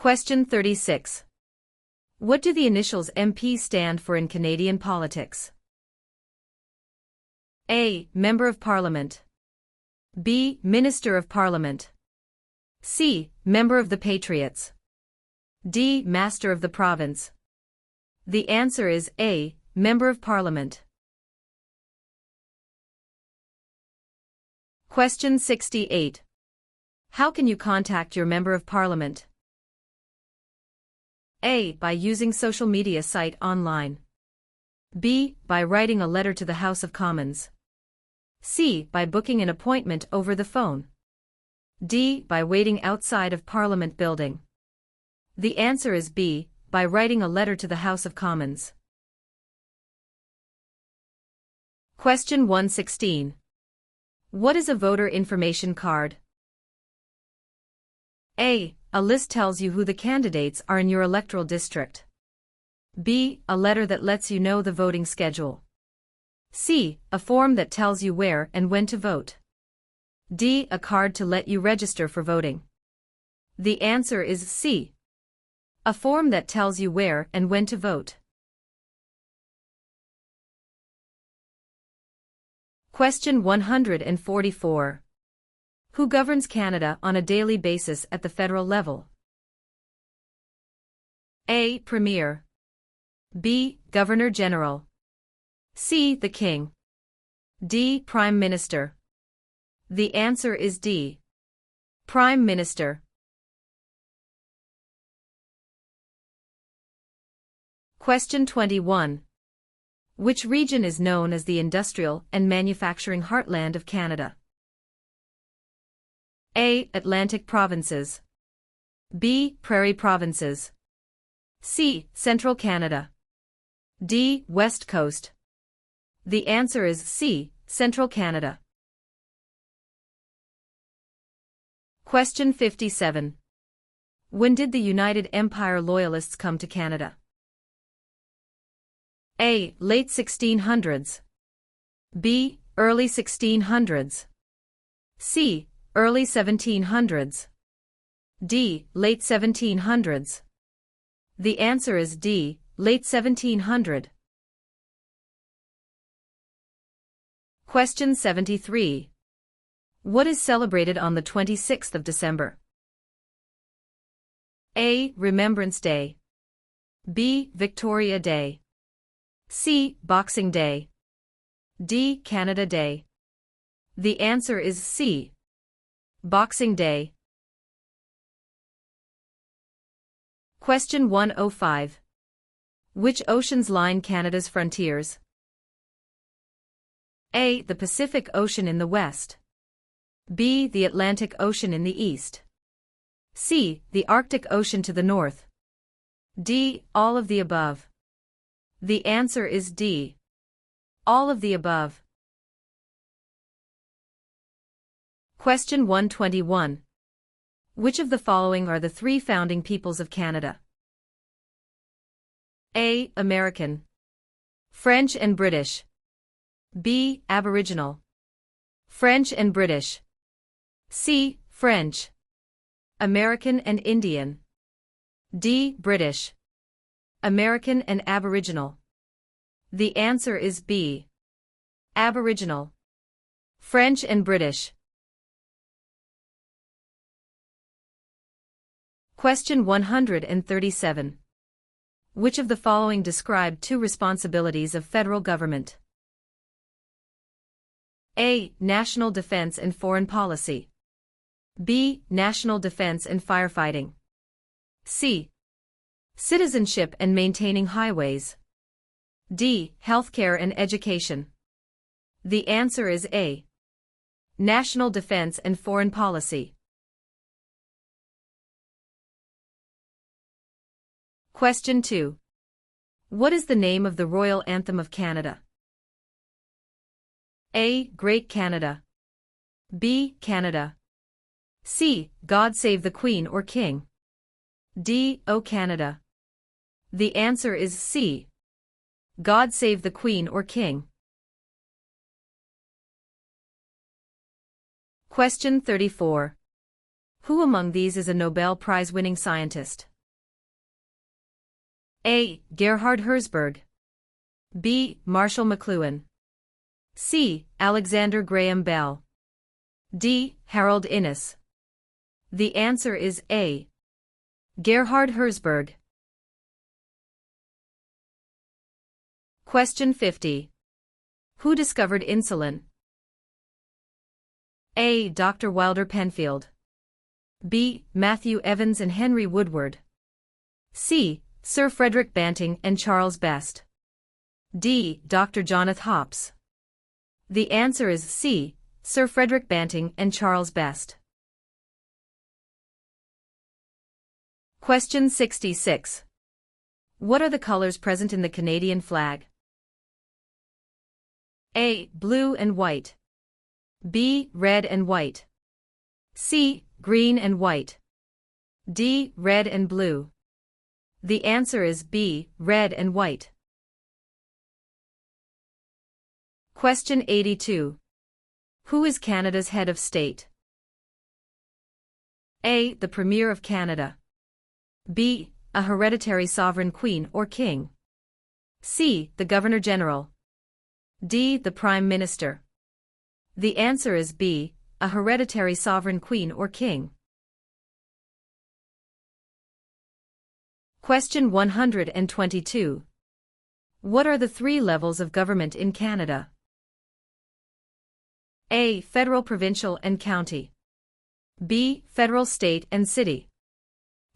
Question 36. What do the initials MP stand for in Canadian politics? A. Member of Parliament. B. Minister of Parliament. C. Member of the Patriots. D. Master of the Province. The answer is A. Member of Parliament. Question 68. How can you contact your Member of Parliament? A. By using social media site online. B. By writing a letter to the House of Commons. C. By booking an appointment over the phone. D. By waiting outside of Parliament building. The answer is B. By writing a letter to the House of Commons. Question 116. What is a voter information card? A. A list tells you who the candidates are in your electoral district. B. A letter that lets you know the voting schedule. C. A form that tells you where and when to vote. D. A card to let you register for voting. The answer is C. A form that tells you where and when to vote. Question 144. Who governs Canada on a daily basis at the federal level? A. Premier. B. Governor-General. C. The King. D. Prime Minister. The answer is D. Prime Minister. Question 21. Which region is known as the industrial and manufacturing heartland of Canada? A. Atlantic Provinces. B. Prairie Provinces. C. Central Canada. D. West Coast. The answer is C. Central Canada. Question 57. When did the United Empire Loyalists come to Canada? A. Late 1600s. B. Early 1600s. C. Early 1700s. D. Late 1700s. The answer is D. Late 1700. Question 73. What is celebrated on the 26th of December? A. Remembrance Day. B. Victoria Day. C. Boxing Day. D. Canada Day. The answer is C. Boxing Day. Question 105. Which oceans line Canada's frontiers? A. The Pacific Ocean in the west. B. The Atlantic Ocean in the east. C. The Arctic Ocean to the north. D. All of the above. The answer is D. All of the above. Question 121. Which of the following are the three founding peoples of Canada? A. American. French and British. B. Aboriginal. French and British. C. French. American and Indian. D. British. American and Aboriginal. The answer is B. Aboriginal. French and British. Question 137. Which of the following describe two responsibilities of federal government? A. National defense and foreign policy. B. National defense and firefighting. C. Citizenship and maintaining highways. D. Healthcare and education. The answer is A. National defense and foreign policy. Question 2. What is the name of the royal anthem of Canada? A. Great Canada. B. Canada. C. God Save the Queen or King. D. O Canada. The answer is C. God Save the Queen or King. Question 34. Who among these is a Nobel Prize-winning scientist? A. Gerhard Herzberg. B. Marshall McLuhan. C. Alexander Graham Bell. D. Harold Innis. The answer is A. Gerhard Herzberg. Question 50. Who discovered insulin? A. Dr. Wilder Penfield. B. Matthew Evans and Henry Woodward. C. Sir Frederick Banting and Charles Best. D. Dr. Jonathan Hops. The answer is C. Sir Frederick Banting and Charles Best. Question 66. What are the colors present in the Canadian flag? A. Blue and white. B. Red and white. C. Green and white. D. Red and blue. The answer is B. Red and white. Question 82. Who is Canada's head of state? A. The Premier of Canada. B. A hereditary sovereign queen or king. C. The Governor-General. D. The Prime Minister. The answer is B. A hereditary sovereign queen or king. Question 122. What are the three levels of government in Canada? A. Federal, provincial, and county. B. Federal, state, and city.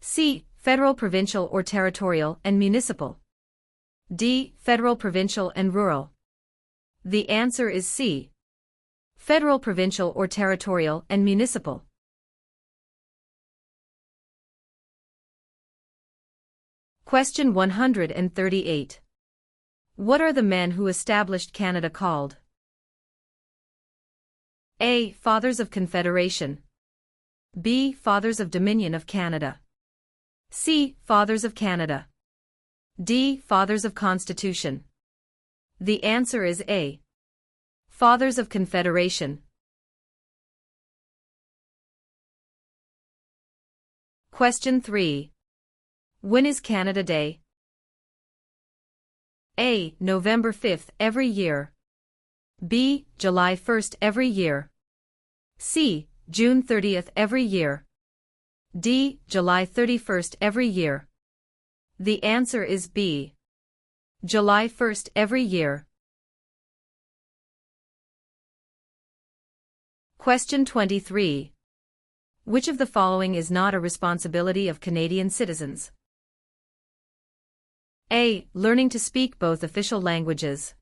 C. Federal, provincial, or territorial, and municipal. D. Federal, provincial, and rural. The answer is C. Federal, provincial, or territorial, and municipal. Question 138. What are the men who established Canada called? A. Fathers of Confederation. B. Fathers of Dominion of Canada. C. Fathers of Canada. D. Fathers of Constitution. The answer is A. Fathers of Confederation. Question 3. When is Canada Day? A. November 5th every year. B. July 1st every year. C. June 30th every year. D. July 31st every year. The answer is B. July 1st every year. Question 23. Which of the following is not a responsibility of Canadian citizens? A. Learning to speak both official languages.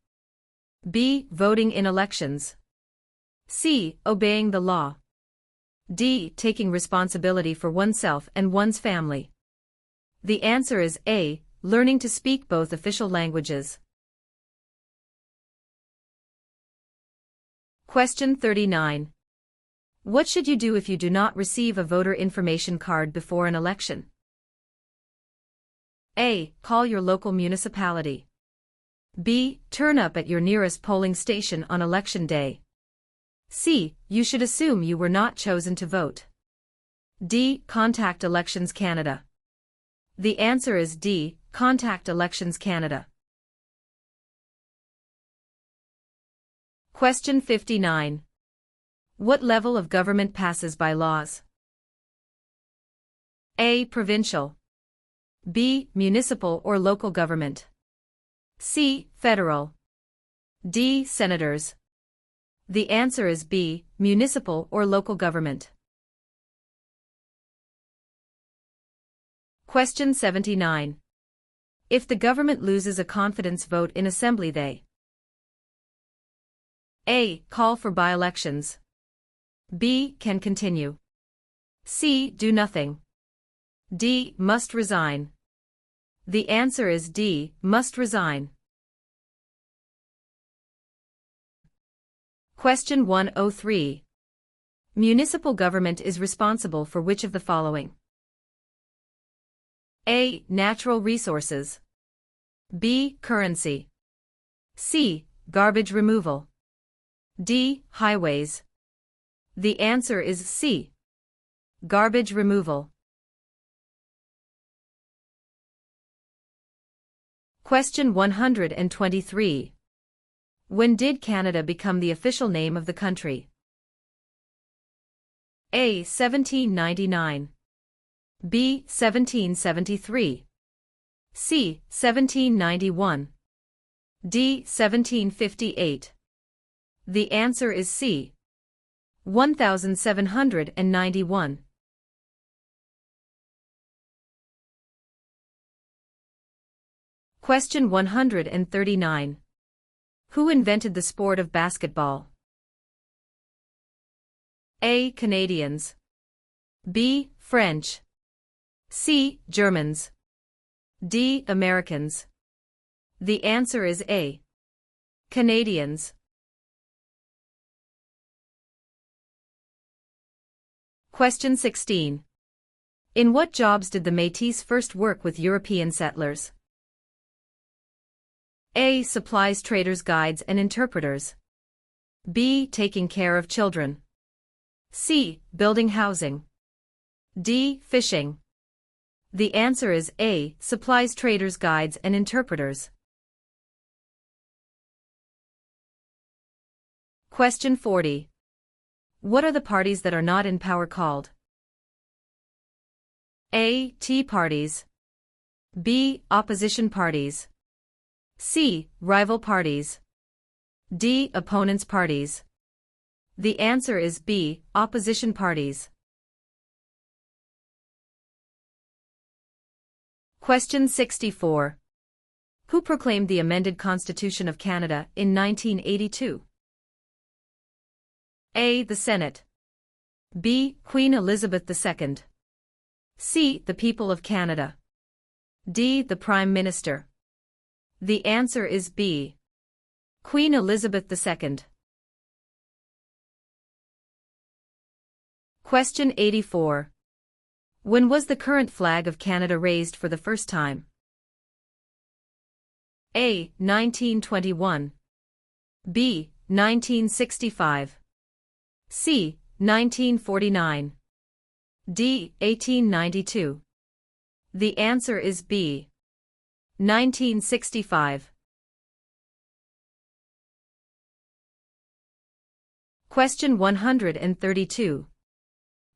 B. Voting in elections. C. Obeying the law. D. Taking responsibility for oneself and one's family. The answer is A. Learning to speak both official languages. Question 39. What should you do if you do not receive a voter information card before an election? A. Call your local municipality. B. Turn up at your nearest polling station on election day. C. You should assume you were not chosen to vote. D. Contact Elections Canada. The answer is D. Contact Elections Canada. Question 59. What level of government passes by laws? A. Provincial. B. Municipal or local government. C. Federal. D. Senators. The answer is B. Municipal or local government. Question 79. If the government loses a confidence vote in Assembly, they A. Call for by-elections. B. Can continue. C. Do nothing. D. Must resign. The answer is D. Must resign. Question 103. Municipal government is responsible for which of the following? A. Natural resources. B. Currency. C. Garbage removal. D. Highways. The answer is C. Garbage removal. Question 123. When did Canada become the official name of the country? A. 1799. B. 1773. C. 1791. D. 1758. The answer is C. 1791. Question 139. Who invented the sport of basketball? A. Canadians. B. French. C. Germans. D. Americans. The answer is A. Canadians. Question 16. In what jobs did the Métis first work with European settlers? A. Supplies traders, guides and interpreters. B. Taking care of children. C. Building housing. D. Fishing. The answer is A. Supplies traders, guides and interpreters. Question 40. What are the parties that are not in power called? A. Tea parties. B. Opposition parties. C. Rival parties. D. Opponents parties. The answer is B. Opposition parties. Question 64. Who proclaimed the amended Constitution of Canada in 1982? A. The Senate. B. Queen Elizabeth II. C. The people of Canada. D. The Prime Minister. The answer is B. Queen Elizabeth II. Question 84. When was the current flag of Canada raised for the first time? A. 1921. B. 1965. C. 1949. D. 1892. The answer is B. 1965. Question 132.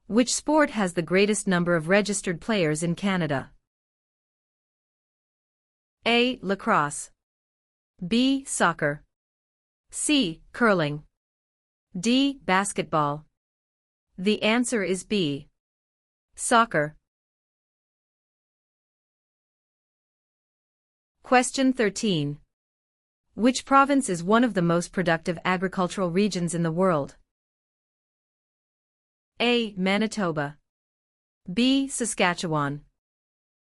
Which sport has the greatest number of registered players in Canada? A. Lacrosse. B. Soccer. C. Curling. D. Basketball. The answer is B. Soccer. Question 13. Which province is one of the most productive agricultural regions in the world? A. Manitoba. B. Saskatchewan.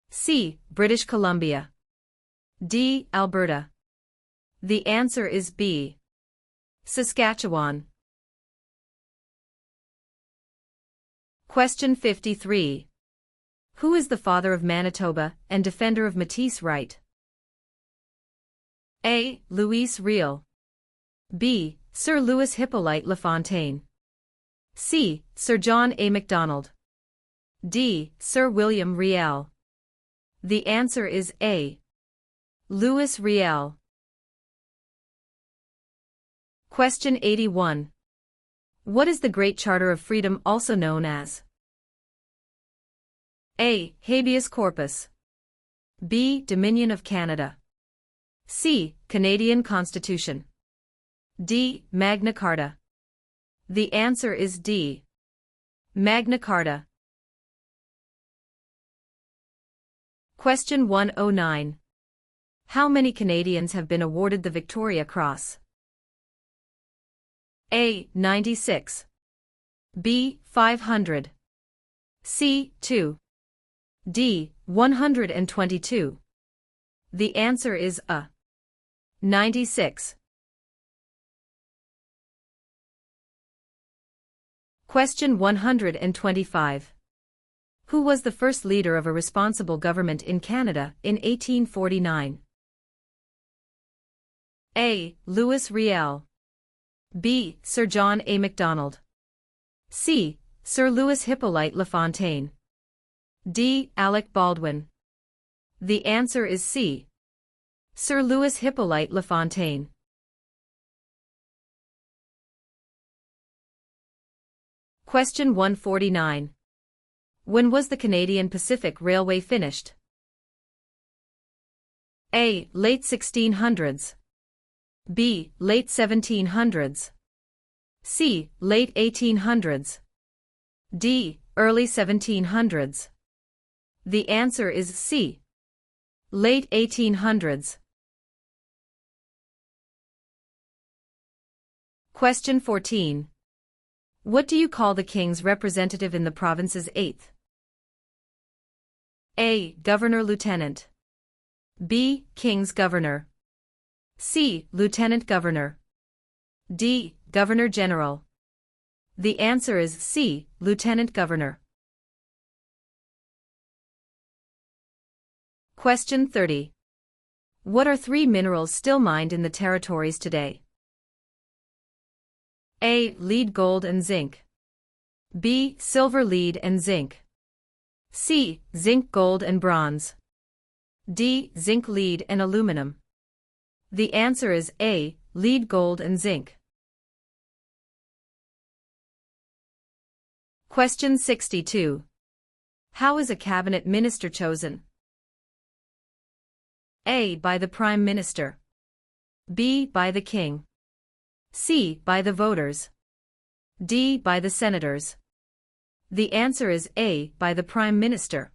C. British Columbia. D. Alberta. The answer is B. Saskatchewan. Question 53. Who is the father of Manitoba and defender of Métis right? A. Louis Riel. B. Sir Louis Hippolyte Lafontaine. C. Sir John A. Macdonald. D. Sir William Riel. The answer is A. Louis Riel. Question 81. What is the Great Charter of Freedom also known as? A. Habeas corpus. B. Dominion of Canada. C. Canadian Constitution. D. Magna Carta. The answer is D. Magna Carta. Question 109. How many Canadians have been awarded the Victoria Cross? A. 96. B. 500. C. 2. D. 122. The answer is A. 96. Question 125. Who was the first leader of a responsible government in Canada in 1849? A. Louis Riel. B. Sir John A. Macdonald. C. Sir Louis Hippolyte Lafontaine. D. Alec Baldwin. The answer is C. Sir Louis Hippolyte Lafontaine. Question 149. When was the Canadian Pacific Railway finished? A. Late 1600s. B. Late 1700s. C. Late 1800s. D. Early 1700s. The answer is C. Late 1800s. Question 14. What do you call the king's representative in the province's 8th? A. Governor-Lieutenant. B. King's Governor. C. Lieutenant Governor. D. Governor-General. The answer is C. Lieutenant Governor. Question 30. What are 3 minerals still mined in the territories today? A. Lead, gold and zinc. B. Silver, lead and zinc. C. Zinc, gold and bronze. D. Zinc, lead and aluminum. The answer is A. Lead, gold and zinc. Question 62. How is a cabinet minister chosen? A. By the Prime Minister. B. By the King. C. By the voters. D. By the senators. The answer is A. By the Prime Minister.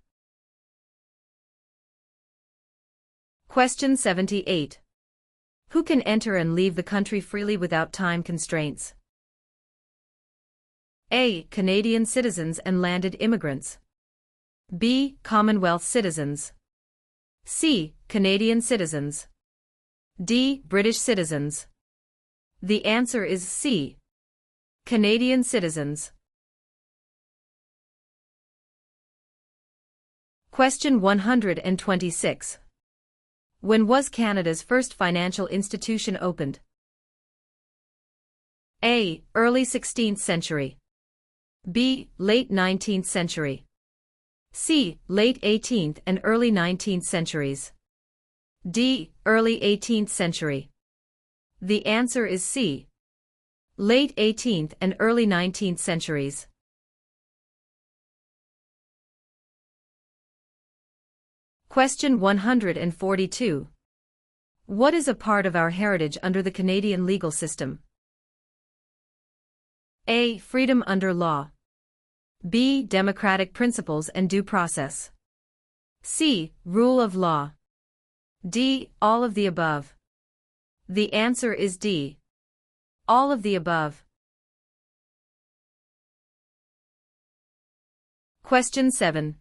Question 78. Who can enter and leave the country freely without time constraints? A. Canadian citizens and landed immigrants. B. Commonwealth citizens. C. Canadian citizens. D. British citizens. The answer is C. Canadian citizens. Question 126. When was Canada's first financial institution opened? A. Early 16th century. B. Late 19th century. C. Late 18th and early 19th centuries. D. Early 18th century. The answer is C. Late 18th and early 19th centuries. Question 142. What is a part of our heritage under the Canadian legal system? A. Freedom under law. B. Democratic principles and due process. C. Rule of law. D. All of the above. The answer is D. All of the above. Question 7.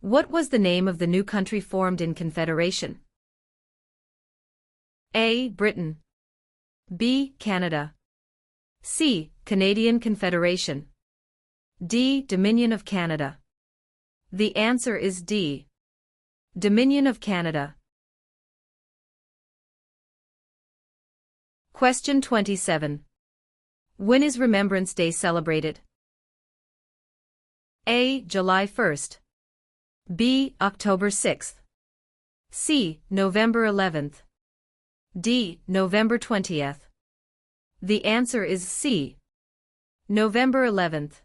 What was the name of the new country formed in Confederation? A. Britain. B. Canada. C. Canadian Confederation. D. Dominion of Canada. The answer is D. Dominion of Canada. Question 27. When is Remembrance Day celebrated? A. July 1st. B. October 6th. C. November 11th. D. November 20th. The answer is C. November 11th.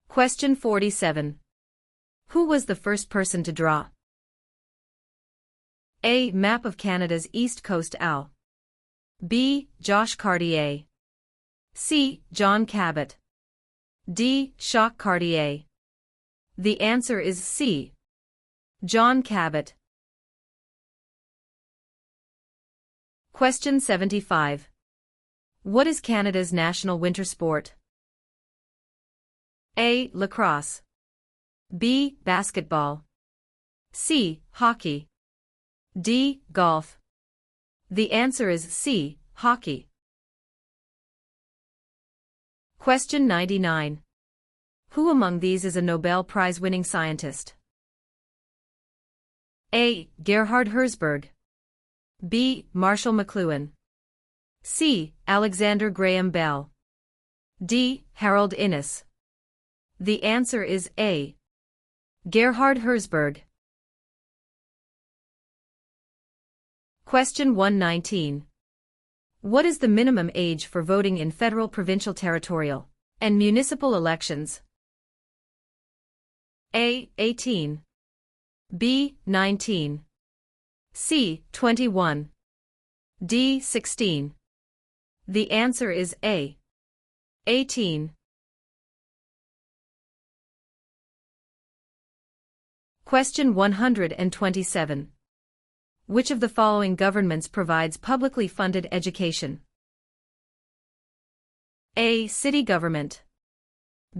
Question 47. Who was the first person to draw? A. Map of Canada's East Coast Al. B. Josh Cartier. C. John Cabot. D. Jacques Cartier. The answer is C. John Cabot. Question 75. What is Canada's national winter sport? A. Lacrosse. B. Basketball. C. Hockey. D. Golf. The answer is C. Hockey. Question 99. Who among these is a Nobel Prize-winning scientist? A. Gerhard Herzberg. B. Marshall McLuhan. C. Alexander Graham Bell. D. Harold Innis. The answer is A. Gerhard Herzberg. Question 119. What is the minimum age for voting in federal, provincial, territorial, and municipal elections? A. 18. B. 19. C. 21. D. 16. The answer is A. 18. Question 127. Which of the following governments provides publicly funded education? A. City government.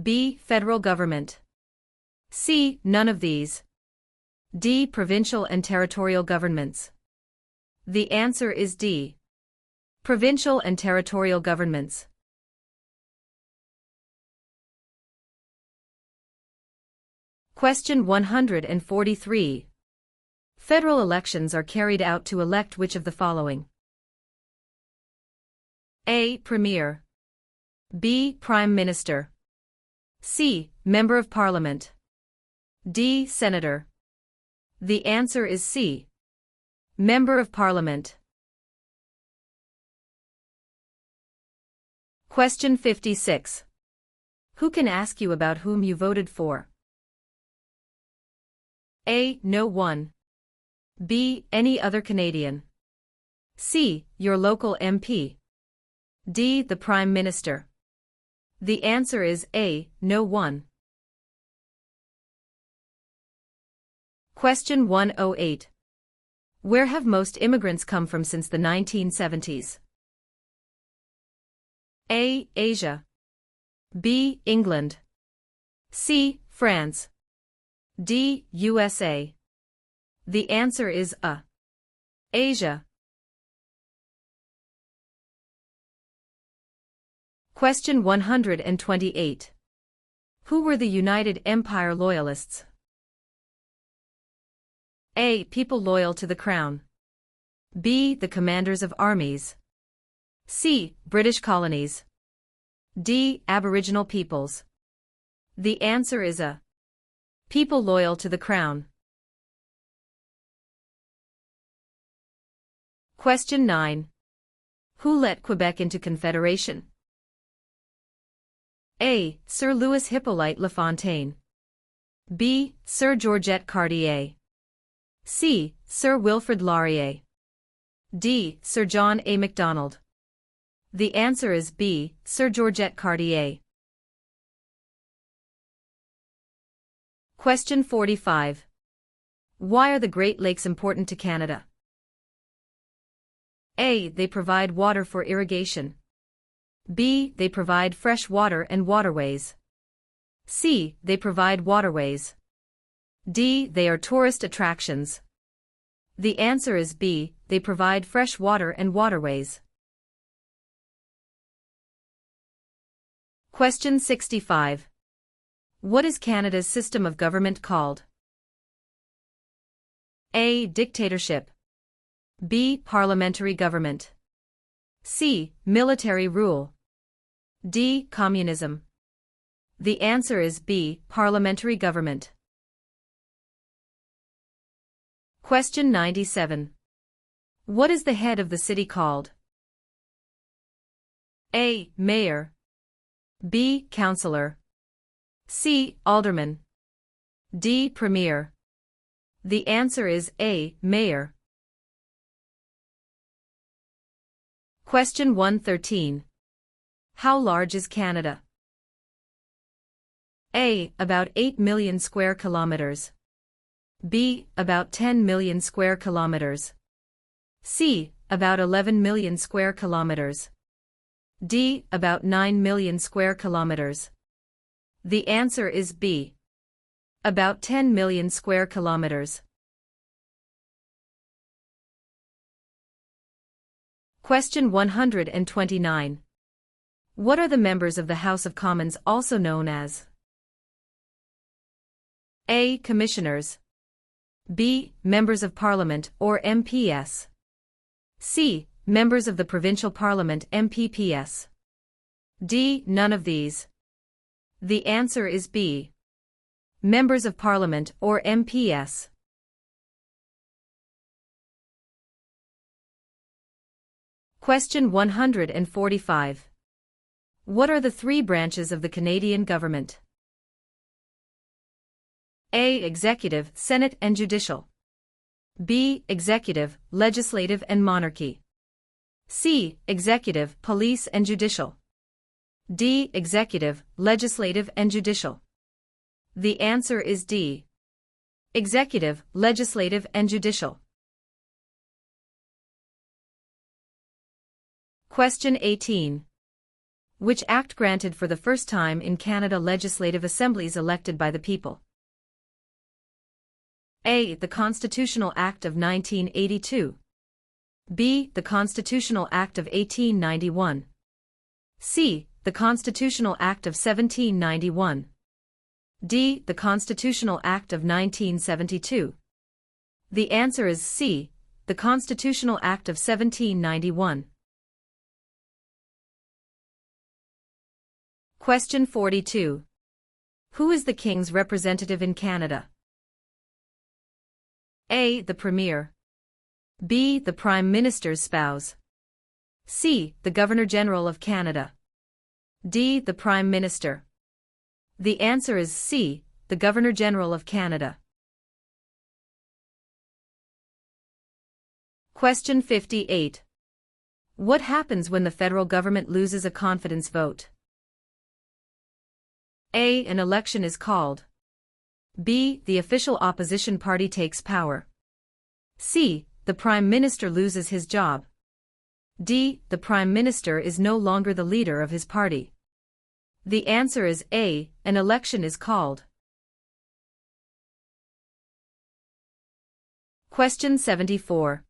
B. Federal government. C. None of these. D. Provincial and territorial governments. The answer is D. Provincial and territorial governments. Question 143. Federal elections are carried out to elect which of the following? A. Premier. B. Prime Minister. C. Member of Parliament. D. Senator. The answer is C. Member of Parliament. Question 56. Who can ask you about whom you voted for? A. No one. B. Any other Canadian. C. Your local MP. D. The Prime Minister. The answer is A. No one. Question 108. Where have most immigrants come from since the 1970s? A. Asia. B. England. C. France. D. USA. The answer is A. Asia. Question 128. Who were the United Empire Loyalists? A. People loyal to the Crown. B. The commanders of armies. C. British colonies. D. Aboriginal peoples. The answer is A. People loyal to the Crown. Question 9. Who let Quebec into Confederation? A. Sir Louis Hippolyte Lafontaine. B. Sir Georgette Cartier. C. Sir Wilfrid Laurier. D. Sir John A. Macdonald. The answer is B. Sir Georgette Cartier. Question 45. Why are the Great Lakes important to Canada? A. They provide water for irrigation. B. They provide fresh water and waterways. C. They provide waterways. D. They are tourist attractions. The answer is B. They provide fresh water and waterways. Question 65. What is Canada's system of government called? A. Dictatorship. B. Parliamentary government. C. Military rule. D. Communism. The answer is B. Parliamentary government. Question 97. What is the head of the city called? A. Mayor. B. Councillor. C. Alderman. D. Premier. The answer is A. Mayor. Question 113. How large is Canada? A. About 8 million square kilometers. B. About 10 million square kilometers. C. About 11 million square kilometers. D. About 9 million square kilometers. The answer is B. About 10 million square kilometers. Question 129. What are the members of the House of Commons also known as? A. Commissioners. B. Members of Parliament or MPS. C. Members of the Provincial Parliament MPPS. D. None of these. The answer is B. Members of Parliament or MPS. Question 145. What are the three branches of the Canadian government? A. Executive, Senate and Judicial. B. Executive, Legislative and Monarchy. C. Executive, Police and Judicial. D. Executive, Legislative and Judicial. The answer is D. Executive, Legislative and Judicial. Question 18. Which act granted for the first time in Canada legislative assemblies elected by the people? A. The Constitutional Act of 1982. B. The Constitutional Act of 1891. C. The Constitutional Act of 1791. D. The Constitutional Act of 1972. The answer is C. The Constitutional Act of 1791. Question 42. Who is the King's representative in Canada? A. The Premier. B. The Prime Minister's spouse. C. The Governor-General of Canada. D. The Prime Minister. The answer is C. The Governor-General of Canada. Question 58. What happens when the federal government loses a confidence vote? A. An election is called. B. The official opposition party takes power. C. The Prime Minister loses his job. D. The Prime Minister is no longer the leader of his party. The answer is A. An election is called. Question 74.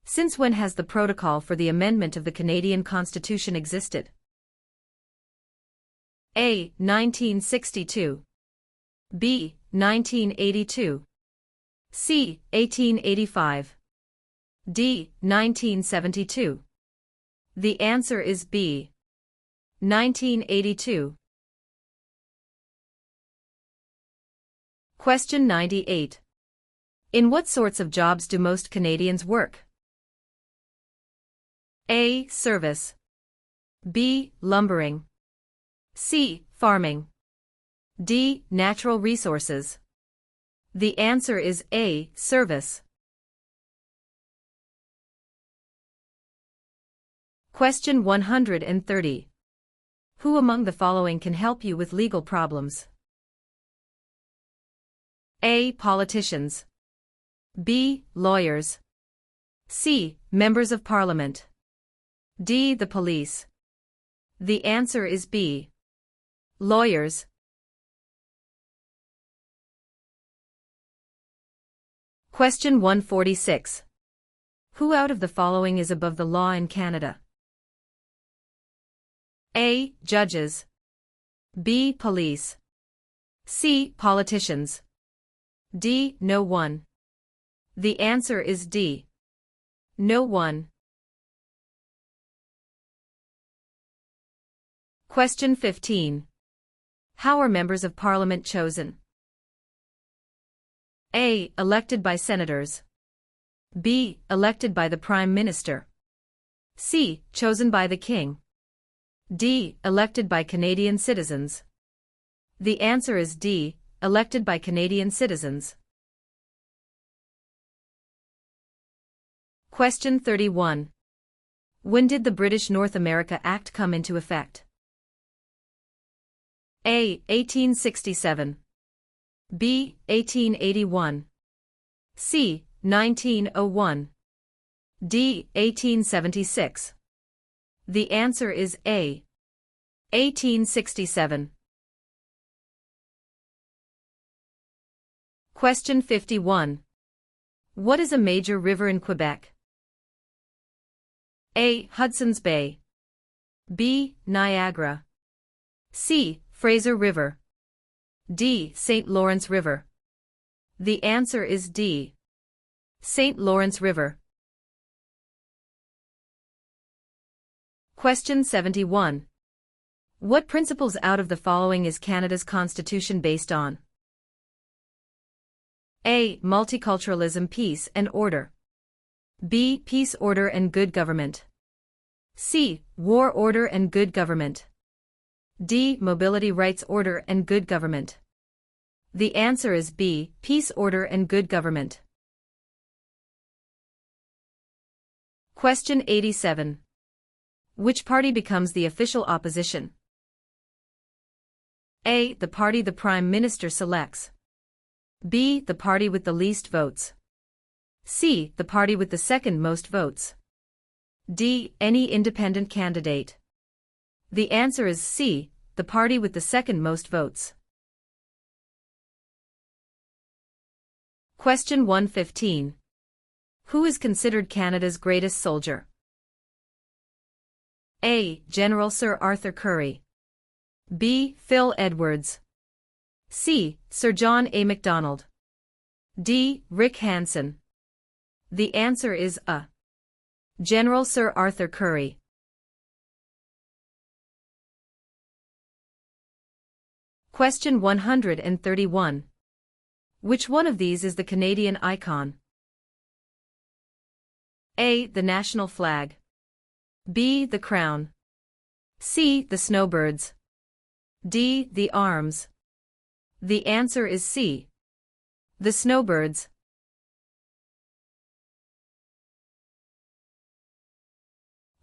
Since when has the protocol for the amendment of the Canadian Constitution existed? A. 1962. B. 1982. C. 1885. D. 1972. The answer is B. 1982. Question 98. In what sorts of jobs do most Canadians work? A. Service. B. Lumbering. C. Farming. D. Natural resources. The answer is A. Service. Question 130. Who among the following can help you with legal problems? A. Politicians. B. Lawyers. C. Members of Parliament. D. The police. The answer is B. Lawyers. Question 146. Who out of the following is above the law in Canada? A. Judges. B. Police. C. Politicians. D. No one. The answer is D. No one. Question 15. How are members of Parliament chosen? A. Elected by senators. B. Elected by the Prime Minister. C. Chosen by the King. D. Elected by Canadian citizens. The answer is D. Elected by Canadian citizens. Question 31. When did the British North America Act come into effect? A. 1867. B. 1881. C. 1901. D. 1876. The answer is A. 1867. Question 51. What is a major river in Quebec? A. Hudson's Bay. B. Niagara. C. Fraser River. D. St. Lawrence River. The answer is D. St. Lawrence River. Question 71. What principles out of the following is Canada's Constitution based on? A. Multiculturalism, peace and order. B. Peace, order and good government. C. War order and good government. D. Mobility rights order and good government. The answer is B. Peace order and good government. Question 87. Which party becomes the official opposition? A. The party the Prime Minister selects. B. The party with the least votes. C. The party with the second most votes. D. Any independent candidate. The answer is C. The party with the second most votes. Question 115. Who is considered Canada's greatest soldier? A. General Sir Arthur Currie. B. Phil Edwards. C. Sir John A. Macdonald. D. Rick Hansen. The answer is A. General Sir Arthur Currie. Question 131. Which one of these is the Canadian icon? A. The national flag. B. The crown. C. The snowbirds. D. The arms. The answer is C. The snowbirds.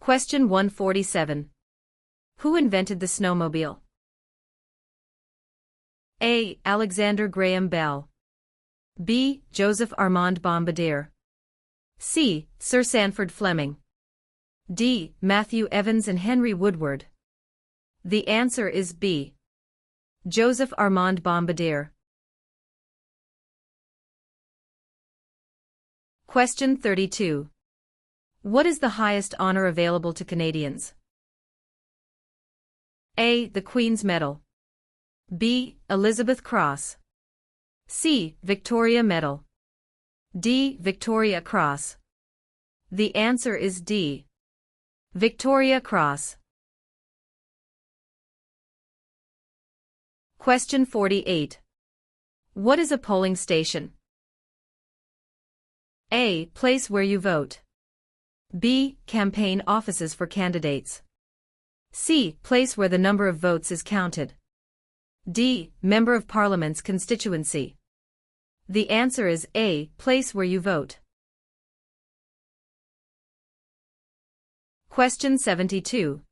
Question 147. Who invented the snowmobile? A. Alexander Graham Bell. B. Joseph Armand Bombardier. C. Sir Sanford Fleming. D. Matthew Evans and Henry Woodward. The answer is B. Joseph Armand Bombardier. Question 32. What is the highest honor available to Canadians? A. The Queen's Medal. B. Elizabeth Cross. C. Victoria Medal. D. Victoria Cross. The answer is D. Victoria Cross. Question 48. What is a polling station? A. Place where you vote. B. Campaign offices for candidates. C. Place where the number of votes is counted. D. Member of Parliament's constituency. The answer is A. Place where you vote. Question 72.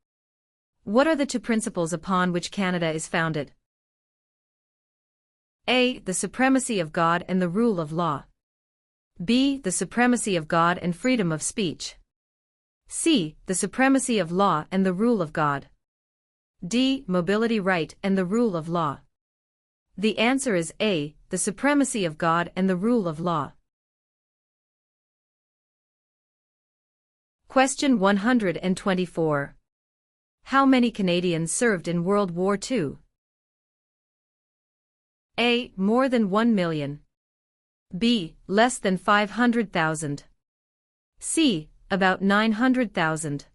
What are the two principles upon which Canada is founded? A. The supremacy of God and the rule of law. B. The supremacy of God and freedom of speech. C. The supremacy of law and the rule of God. D. Mobility right and the rule of law. The answer is A. The supremacy of God and the rule of law. Question 124. How many Canadians served in World War II? A. More than 1 million. B. Less than 500,000. C. About 900,000.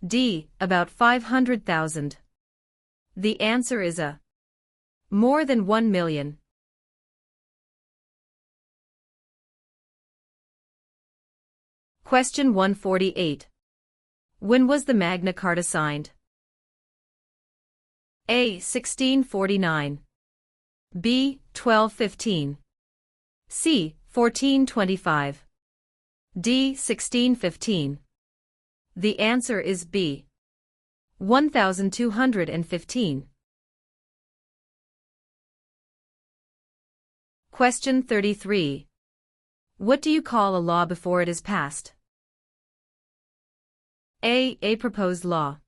D. About 500,000. The answer is A. More than 1 million. Question 148. When was the Magna Carta signed? A. 1649. B. 1215. C. 1425. D. 1615. The answer is B. 1215. Question 33. What do you call a law before it is passed? A. A proposed law.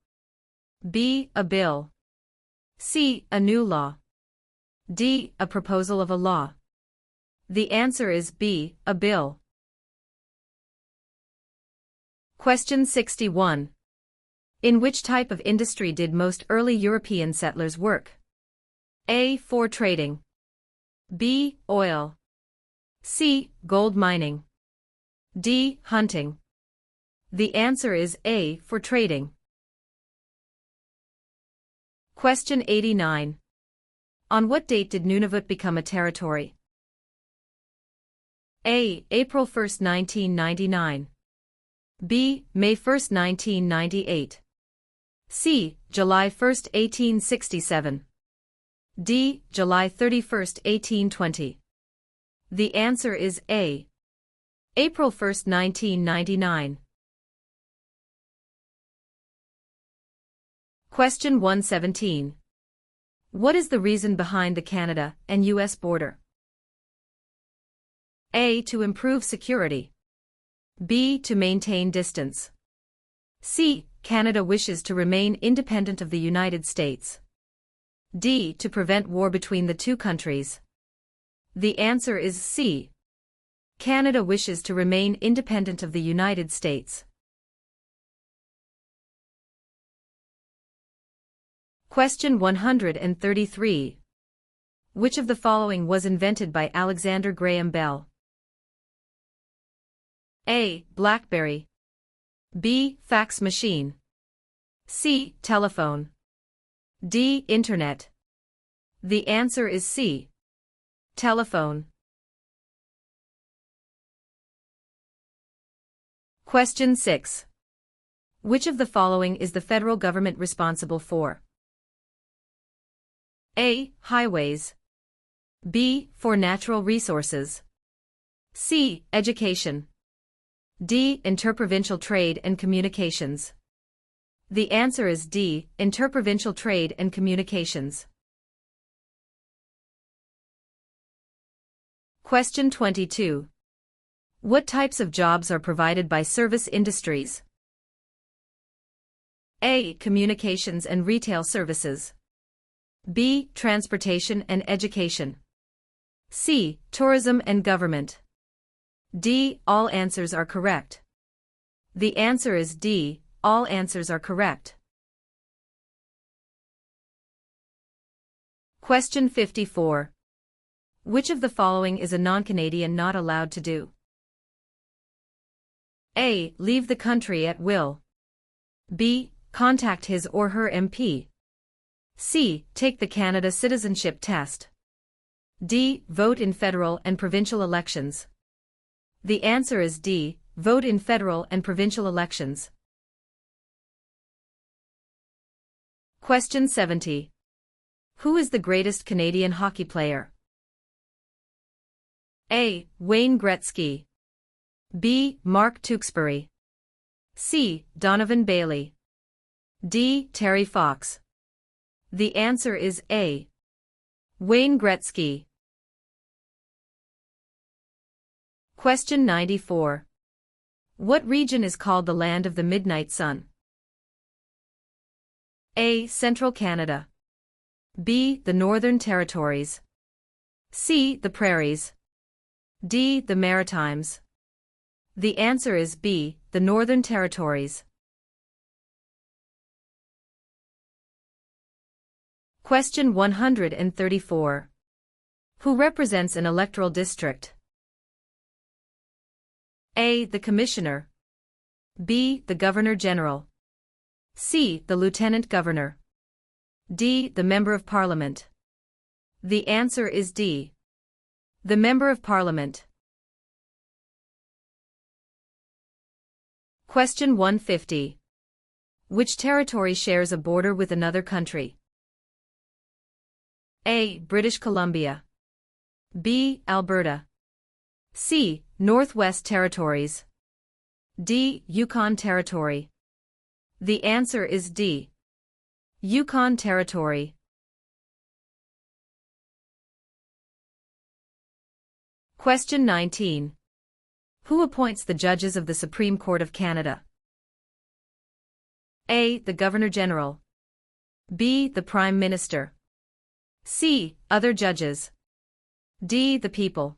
B. A bill. C. A new law. D. A proposal of a law. The answer is B. A bill. Question 61. In which type of industry did most early European settlers work? A. Fur trading. B. Oil. C. Gold mining. D. Hunting. The answer is A. Fur trading. Question 89. On what date did Nunavut become a territory? A. April 1, 1999. B. May 1, 1998. C. July 1, 1867. D. July 31, 1820. The answer is A. April 1, 1999. Question 117. What is the reason behind the Canada and U.S. border? A. To improve security. B. To maintain distance. C. Canada wishes to remain independent of the United States. D. To prevent war between the two countries. The answer is C. Canada wishes to remain independent of the United States. Question 133. Which of the following was invented by Alexander Graham Bell? A. BlackBerry. B. Fax machine. C. Telephone. D. Internet. The answer is C. Telephone. Question 6. Which of the following is the federal government responsible for? A. Highways. B. For natural resources. C. Education. D. Interprovincial trade and communications. The answer is D. Interprovincial trade and communications. Question 22. What types of jobs are provided by service industries? A. Communications and retail services. B. Transportation and education. C. Tourism and government. D. All answers are correct. The answer is D. All answers are correct. Question 54. Which of the following is a non-Canadian not allowed to do? A. Leave the country at will. B. Contact his or her MP. C. Take the Canada Citizenship Test. D. Vote in federal and provincial elections. The answer is D. Vote in federal and provincial elections. Question 70. Who is the greatest Canadian hockey player? A. Wayne Gretzky. B. Mark Tewksbury. C. Donovan Bailey. D. Terry Fox. The answer is A. Wayne Gretzky. Question 94. What region is called the land of the midnight sun? A. Central Canada. B. The Northern Territories. C. The Prairies. D. The Maritimes. The answer is B. The Northern Territories. Question 134. Who represents an electoral district? A. The Commissioner. B. The Governor-General. C. The Lieutenant Governor. D. The Member of Parliament. The answer is D. The Member of Parliament. Question 150. Which territory shares a border with another country? A. British Columbia. B. Alberta. C. Northwest Territories. D. Yukon Territory. The answer is D. Yukon Territory. Question 19. Who appoints the judges of the Supreme Court of Canada? A. The Governor-General. B. The Prime Minister. C. Other judges. D. The people.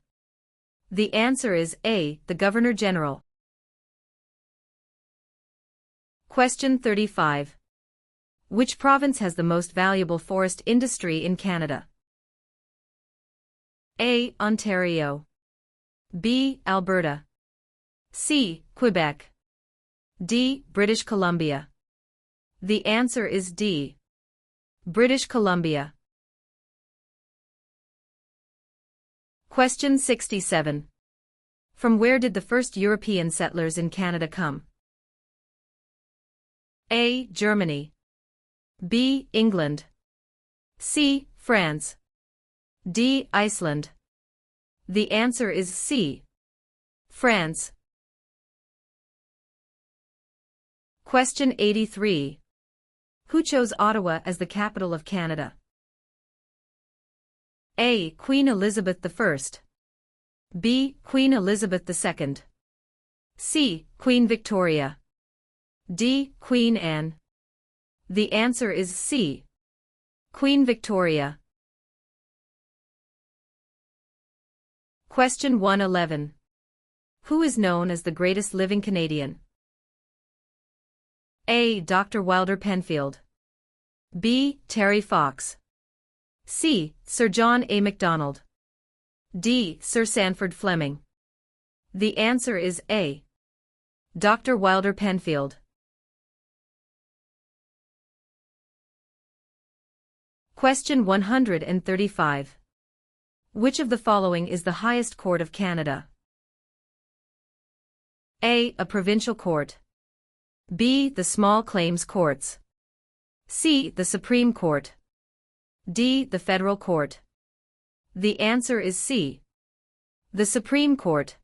The answer is A. The Governor-General. Question 35. Which province has the most valuable forest industry in Canada? A. Ontario. B. Alberta. C. Quebec. D. British Columbia. The answer is D. British Columbia. Question 67. From where did the first European settlers in Canada come? A. Germany. B. England. C. France. D. Iceland. The answer is C. France. Question 83. Who chose Ottawa as the capital of Canada? A. Queen Elizabeth I. B. Queen Elizabeth II. C. Queen Victoria. D. Queen Anne. The answer is C. Queen Victoria. Question 111. Who is known as the greatest living Canadian? A. Dr. Wilder Penfield. B. Terry Fox. C. Sir John A. Macdonald. D. Sir Sandford Fleming. The answer is A. Dr. Wilder Penfield. Question 135. Which of the following is the highest court of Canada? A. A provincial court. B. The small claims courts. C. The Supreme Court. D. The Federal Court. The answer is C. The Supreme Court.